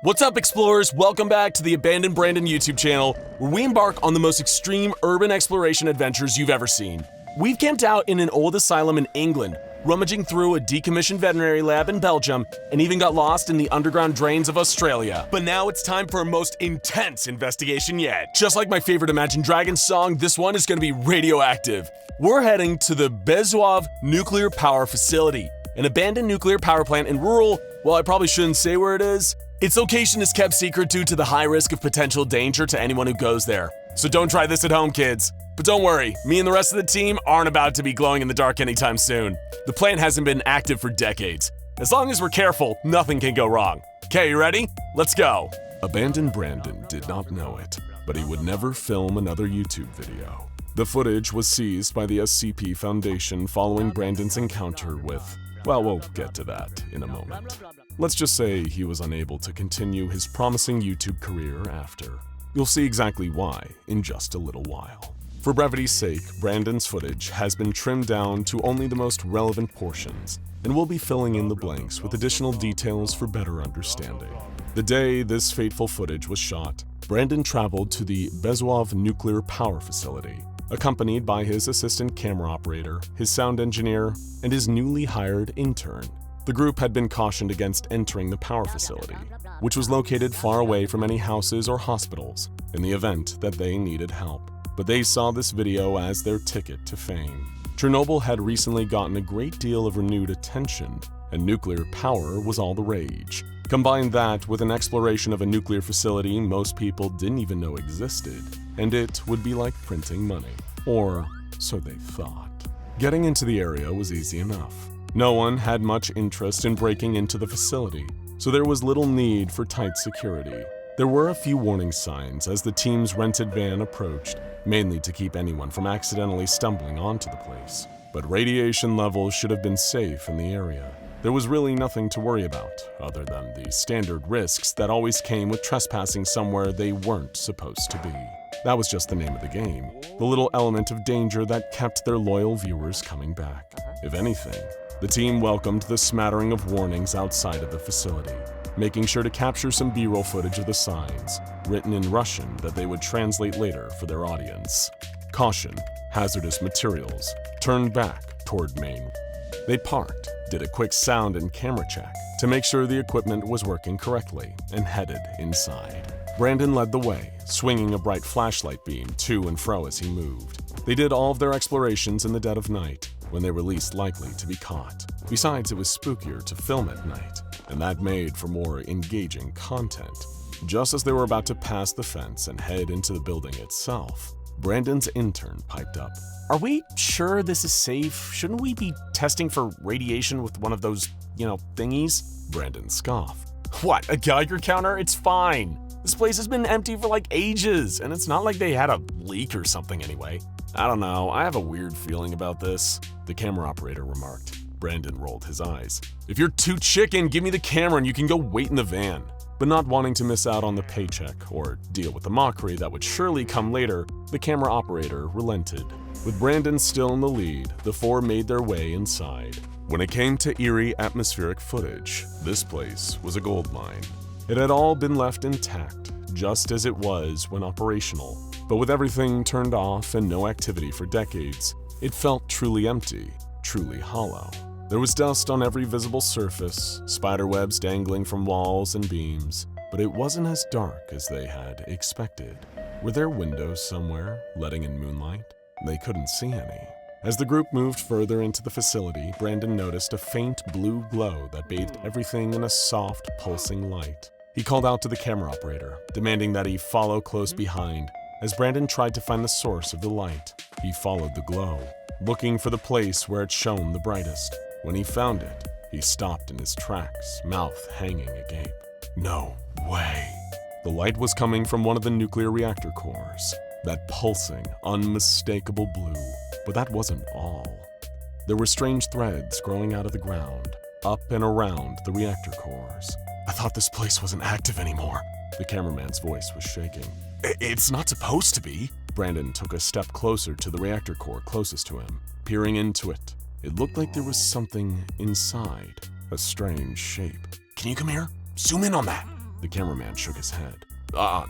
What's up, explorers? Welcome back to the Abandoned Brandon YouTube channel, where we embark on the most extreme urban exploration adventures you've ever seen. We've camped out in an old asylum in England, rummaging through a decommissioned veterinary lab in Belgium, and even got lost in the underground drains of Australia. But now it's time for our most intense investigation yet. Just like my favorite Imagine Dragons song, this one is going to be radioactive. We're heading to the Bezuhov Nuclear Power Facility, an abandoned nuclear power plant in rural, well, I probably shouldn't say where it is. Its location is kept secret due to the high risk of potential danger to anyone who goes there. So don't try this at home, kids. But don't worry, me and the rest of the team aren't about to be glowing in the dark anytime soon. The plant hasn't been active for decades. As long as we're careful, nothing can go wrong. Okay, you ready? Let's go. Abandoned Brandon did not know it, but he would never film another YouTube video. The footage was seized by the SCP Foundation following Brandon's encounter with, well, we'll get to that in a moment. Let's just say he was unable to continue his promising YouTube career after. You'll see exactly why in just a little while. For brevity's sake, Brandon's footage has been trimmed down to only the most relevant portions, and we'll be filling in the blanks with additional details for better understanding. The day this fateful footage was shot, Brandon traveled to the Bezuhov Nuclear Power Facility, accompanied by his assistant camera operator, his sound engineer, and his newly hired intern. The group had been cautioned against entering the power facility, which was located far away from any houses or hospitals, in the event that they needed help. But they saw this video as their ticket to fame. Chernobyl had recently gotten a great deal of renewed attention, and nuclear power was all the rage. Combine that with an exploration of a nuclear facility most people didn't even know existed, and it would be like printing money. Or so they thought. Getting into the area was easy enough. No one had much interest in breaking into the facility, so there was little need for tight security. There were a few warning signs as the team's rented van approached, mainly to keep anyone from accidentally stumbling onto the place. But radiation levels should have been safe in the area. There was really nothing to worry about, other than the standard risks that always came with trespassing somewhere they weren't supposed to be. That was just the name of the game, the little element of danger that kept their loyal viewers coming back. If anything, the team welcomed the smattering of warnings outside of the facility, making sure to capture some B-roll footage of the signs, written in Russian that they would translate later for their audience. Caution, hazardous materials, turn back toward main. They parked, did a quick sound and camera check to make sure the equipment was working correctly, and headed inside. Brandon led the way, swinging a bright flashlight beam to and fro as he moved. They did all of their explorations in the dead of night, when they were least likely to be caught. Besides, it was spookier to film at night, and that made for more engaging content. Just as they were about to pass the fence and head into the building itself, Brandon's intern piped up. "Are we sure this is safe? Shouldn't we be testing for radiation with one of those, thingies?" Brandon scoffed. "What, a Geiger counter? It's fine. This place has been empty for like ages, and it's not like they had a leak or something anyway." "I don't know, I have a weird feeling about this," the camera operator remarked. Brandon rolled his eyes. "If you're too chicken, give me the camera and you can go wait in the van." But not wanting to miss out on the paycheck or deal with the mockery that would surely come later, the camera operator relented. With Brandon still in the lead, the four made their way inside. When it came to eerie atmospheric footage, this place was a goldmine. It had all been left intact, just as it was when operational. But with everything turned off and no activity for decades, it felt truly empty, truly hollow. There was dust on every visible surface, spiderwebs dangling from walls and beams, but it wasn't as dark as they had expected. Were there windows somewhere, letting in moonlight? They couldn't see any. As the group moved further into the facility, Brandon noticed a faint blue glow that bathed everything in a soft, pulsing light. He called out to the camera operator, demanding that he follow close behind. As Brandon tried to find the source of the light, he followed the glow, looking for the place where it shone the brightest. When he found it, he stopped in his tracks, mouth hanging agape. No way. The light was coming from one of the nuclear reactor cores, that pulsing, unmistakable blue. But that wasn't all. There were strange threads growing out of the ground, up and around the reactor cores. "I thought this place wasn't active anymore." The cameraman's voice was shaking. "It's not supposed to be." Brandon took a step closer to the reactor core closest to him, peering into it. It looked like there was something inside, a strange shape. "Can you come here? Zoom in on that." The cameraman shook his head.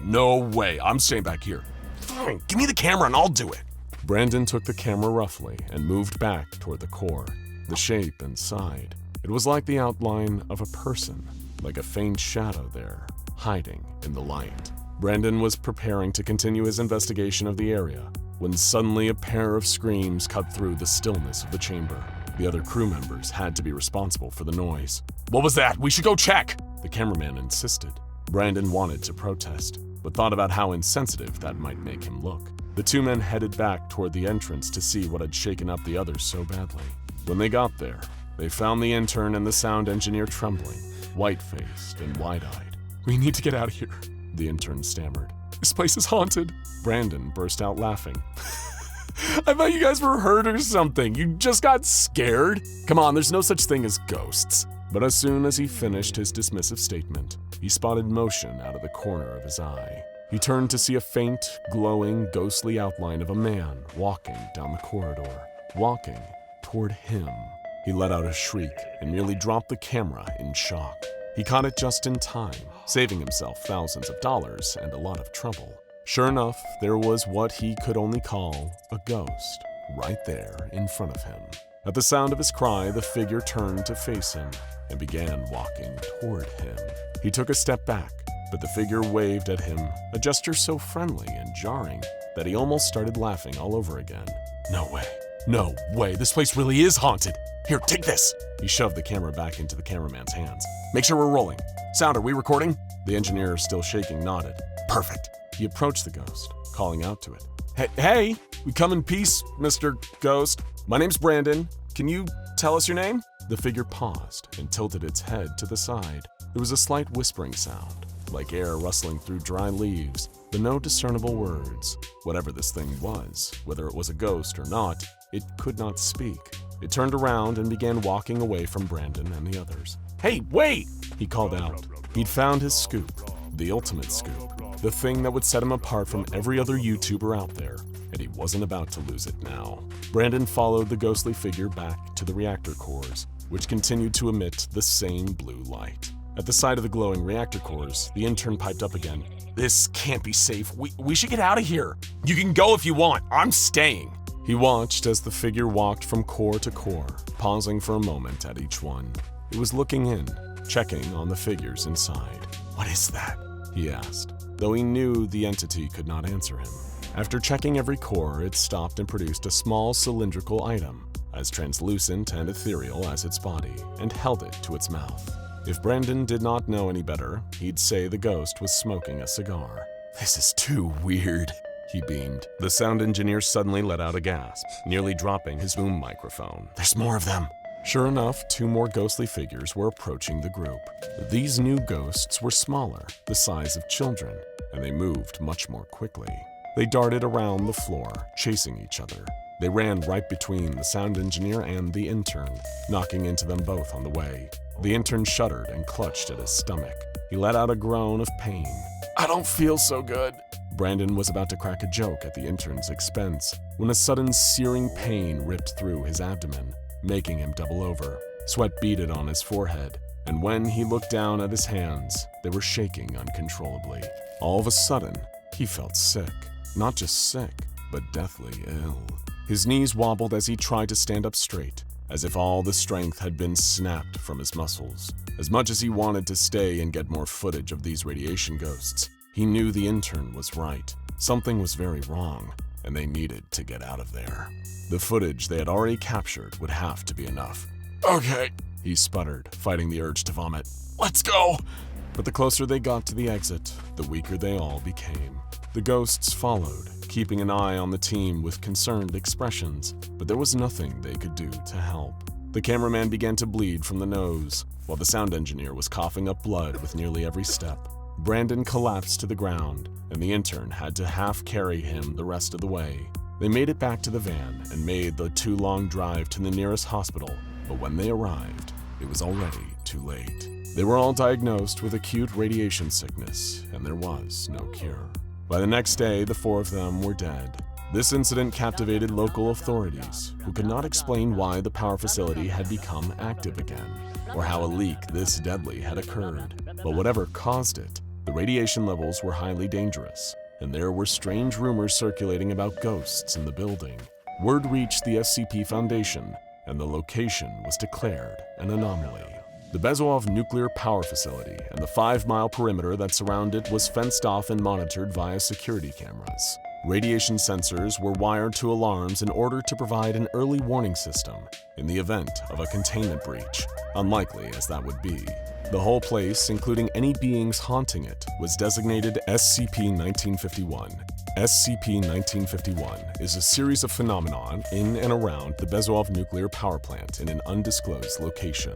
No way, I'm staying back here. Fine, give me the camera and I'll do it. Brandon took the camera roughly and moved back toward the core. The shape inside. It was like the outline of a person, like a faint shadow there, hiding in the light. Brandon was preparing to continue his investigation of the area when suddenly a pair of screams cut through the stillness of the chamber. The other crew members had to be responsible for the noise. What was that? We should go check! The cameraman insisted. Brandon wanted to protest, but thought about how insensitive that might make him look. The two men headed back toward the entrance to see what had shaken up the others so badly. When they got there, they found the intern and the sound engineer trembling, white-faced and wide-eyed. We need to get out of here, the intern stammered. This place is haunted. Brandon burst out laughing. I thought you guys were hurt or something. You just got scared? Come on, there's no such thing as ghosts. But as soon as he finished his dismissive statement, he spotted motion out of the corner of his eye. He turned to see a faint, glowing, ghostly outline of a man walking down the corridor, walking toward him. He let out a shriek and nearly dropped the camera in shock. He caught it just in time, saving himself thousands of dollars and a lot of trouble. Sure enough, there was what he could only call a ghost right there in front of him. At the sound of his cry, the figure turned to face him and began walking toward him. He took a step back, but the figure waved at him, a gesture so friendly and jarring that he almost started laughing all over again. No way, this place really is haunted. Here, take this. He shoved the camera back into the cameraman's hands. Make sure we're rolling. Sound, are we recording? The engineer, still shaking, nodded. Perfect. He approached the ghost, calling out to it. Hey, we come in peace, Mr. Ghost. My name's Brandon. Can you tell us your name? The figure paused and tilted its head to the side. There was a slight whispering sound, like air rustling through dry leaves, but no discernible words. Whatever this thing was, whether it was a ghost or not, it could not speak. It turned around and began walking away from Brandon and the others. Hey, wait! He called out. He'd found his scoop, the ultimate scoop, the thing that would set him apart from every other YouTuber out there, and he wasn't about to lose it now. Brandon followed the ghostly figure back to the reactor cores, which continued to emit the same blue light. At the side of the glowing reactor cores, the intern piped up again. This can't be safe. We should get out of here. You can go if you want. I'm staying. He watched as the figure walked from core to core, pausing for a moment at each one. He was looking in, checking on the figures inside. What is that? He asked, though he knew the entity could not answer him. After checking every core, it stopped and produced a small cylindrical item, as translucent and ethereal as its body, and held it to its mouth. If Brandon did not know any better, he'd say the ghost was smoking a cigar. This is too weird, he beamed. The sound engineer suddenly let out a gasp, nearly dropping his boom microphone. There's more of them. Sure enough, two more ghostly figures were approaching the group. These new ghosts were smaller, the size of children, and they moved much more quickly. They darted around the floor, chasing each other. They ran right between the sound engineer and the intern, knocking into them both on the way. The intern shuddered and clutched at his stomach. He let out a groan of pain. I don't feel so good. Brandon was about to crack a joke at the intern's expense when a sudden searing pain ripped through his abdomen, making him double over. Sweat beaded on his forehead, and when he looked down at his hands, they were shaking uncontrollably. All of a sudden, he felt sick. Not just sick, but deathly ill. His knees wobbled as he tried to stand up straight, as if all the strength had been snapped from his muscles. As much as he wanted to stay and get more footage of these radiation ghosts, he knew the intern was right. Something was very wrong, and they needed to get out of there. The footage they had already captured would have to be enough. Okay, he sputtered, fighting the urge to vomit. Let's go! But the closer they got to the exit, the weaker they all became. The ghosts followed, keeping an eye on the team with concerned expressions, but there was nothing they could do to help. The cameraman began to bleed from the nose, while the sound engineer was coughing up blood with nearly every step. Brandon collapsed to the ground, and the intern had to half carry him the rest of the way. They made it back to the van and made the too-long drive to the nearest hospital, but when they arrived, it was already too late. They were all diagnosed with acute radiation sickness, and there was no cure. By the next day, the four of them were dead. This incident captivated local authorities, who could not explain why the power facility had become active again, or how a leak this deadly had occurred. But whatever caused it, radiation levels were highly dangerous, and there were strange rumors circulating about ghosts in the building. Word reached the SCP Foundation, and the location was declared an anomaly. The Bezuhov nuclear power facility and the 5-mile perimeter that surrounded was fenced off and monitored via security cameras. Radiation sensors were wired to alarms in order to provide an early warning system in the event of a containment breach, unlikely as that would be. The whole place, including any beings haunting it, was designated SCP-1951. SCP-1951 is a series of phenomena in and around the Bezuhov nuclear power plant in an undisclosed location.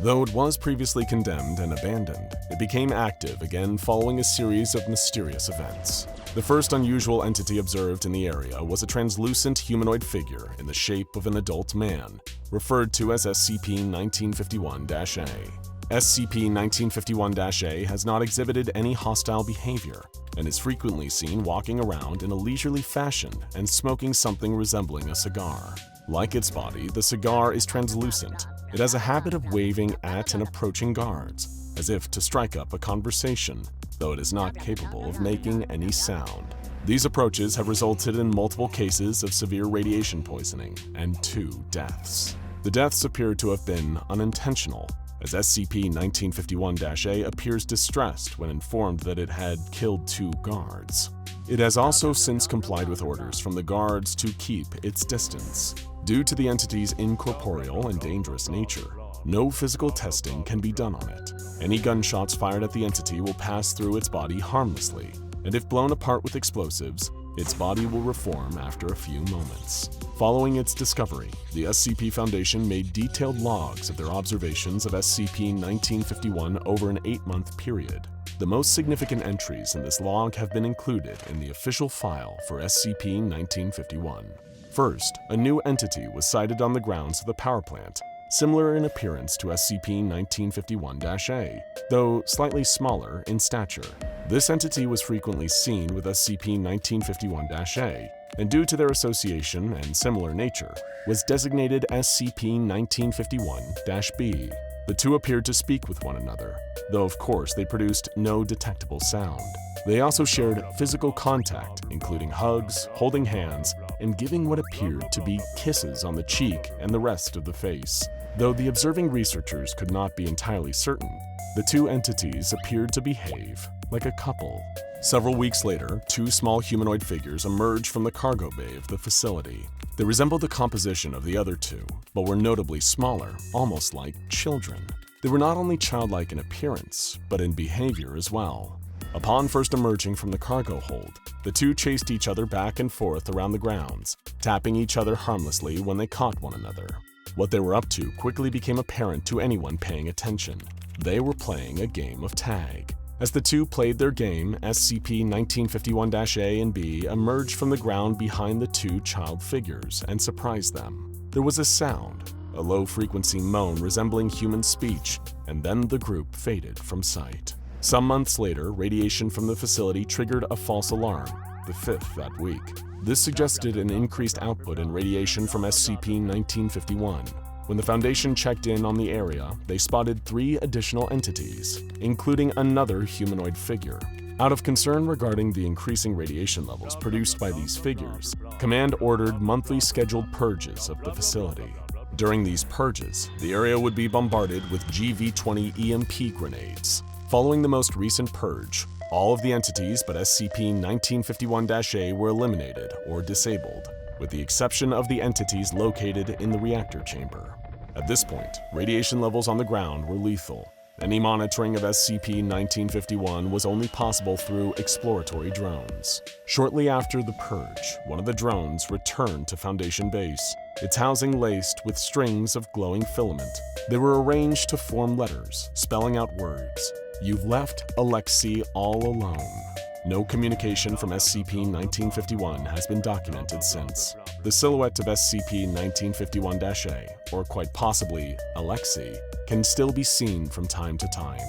Though it was previously condemned and abandoned, it became active again following a series of mysterious events. The first unusual entity observed in the area was a translucent humanoid figure in the shape of an adult man, referred to as SCP-1951-A. SCP-1951-A has not exhibited any hostile behavior and is frequently seen walking around in a leisurely fashion and smoking something resembling a cigar. Like its body, the cigar is translucent. It has a habit of waving at and approaching guards, as if to strike up a conversation, though it is not capable of making any sound. These approaches have resulted in multiple cases of severe radiation poisoning and 2 deaths. The deaths appear to have been unintentional, as SCP-1951-A appears distressed when informed that it had killed 2 guards. It has also since complied with orders from the guards to keep its distance. Due to the entity's incorporeal and dangerous nature, no physical testing can be done on it. Any gunshots fired at the entity will pass through its body harmlessly, and if blown apart with explosives, its body will reform after a few moments. Following its discovery, the SCP Foundation made detailed logs of their observations of SCP-1951 over an 8-month period. The most significant entries in this log have been included in the official file for SCP-1951. First, a new entity was sighted on the grounds of the power plant, similar in appearance to SCP-1951-A, though slightly smaller in stature. This entity was frequently seen with SCP-1951-A, and due to their association and similar nature, was designated SCP-1951-B. The two appeared to speak with one another, though of course they produced no detectable sound. They also shared physical contact, including hugs, holding hands, and giving what appeared to be kisses on the cheek and the rest of the face. Though the observing researchers could not be entirely certain, the 2 entities appeared to behave like a couple. Several weeks later, 2 small humanoid figures emerged from the cargo bay of the facility. They resembled the composition of the other 2, but were notably smaller, almost like children. They were not only childlike in appearance, but in behavior as well. Upon first emerging from the cargo hold, the 2 chased each other back and forth around the grounds, tapping each other harmlessly when they caught one another. What they were up to quickly became apparent to anyone paying attention. They were playing a game of tag. As the 2 played their game, SCP-1951-A and B emerged from the ground behind the 2 child figures and surprised them. There was a sound, a low-frequency moan resembling human speech, and then the group faded from sight. Some months later, radiation from the facility triggered a false alarm, the 5th that week. This suggested an increased output in radiation from SCP-1951. When the Foundation checked in on the area, they spotted 3 additional entities, including another humanoid figure. Out of concern regarding the increasing radiation levels produced by these figures, Command ordered monthly scheduled purges of the facility. During these purges, the area would be bombarded with GV-20 EMP grenades. Following the most recent purge, all of the entities but SCP-1951-A were eliminated or disabled, with the exception of the entities located in the reactor chamber. At this point, radiation levels on the ground were lethal. Any monitoring of SCP-1951 was only possible through exploratory drones. Shortly after the purge, one of the drones returned to Foundation Base, its housing laced with strings of glowing filament. They were arranged to form letters, spelling out words. "You've left Alexei all alone." No communication from SCP-1951 has been documented since. The silhouette of SCP-1951-A, or quite possibly Alexei, can still be seen from time to time.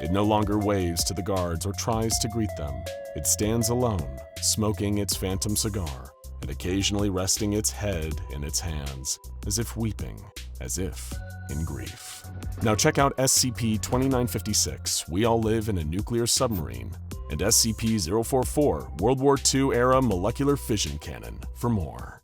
It no longer waves to the guards or tries to greet them. It stands alone, smoking its phantom cigar, and occasionally resting its head in its hands, as if weeping, as if in grief. Now check out SCP-2956, We All Live in a Nuclear Submarine, and SCP-044 World War II era molecular fission cannon for more.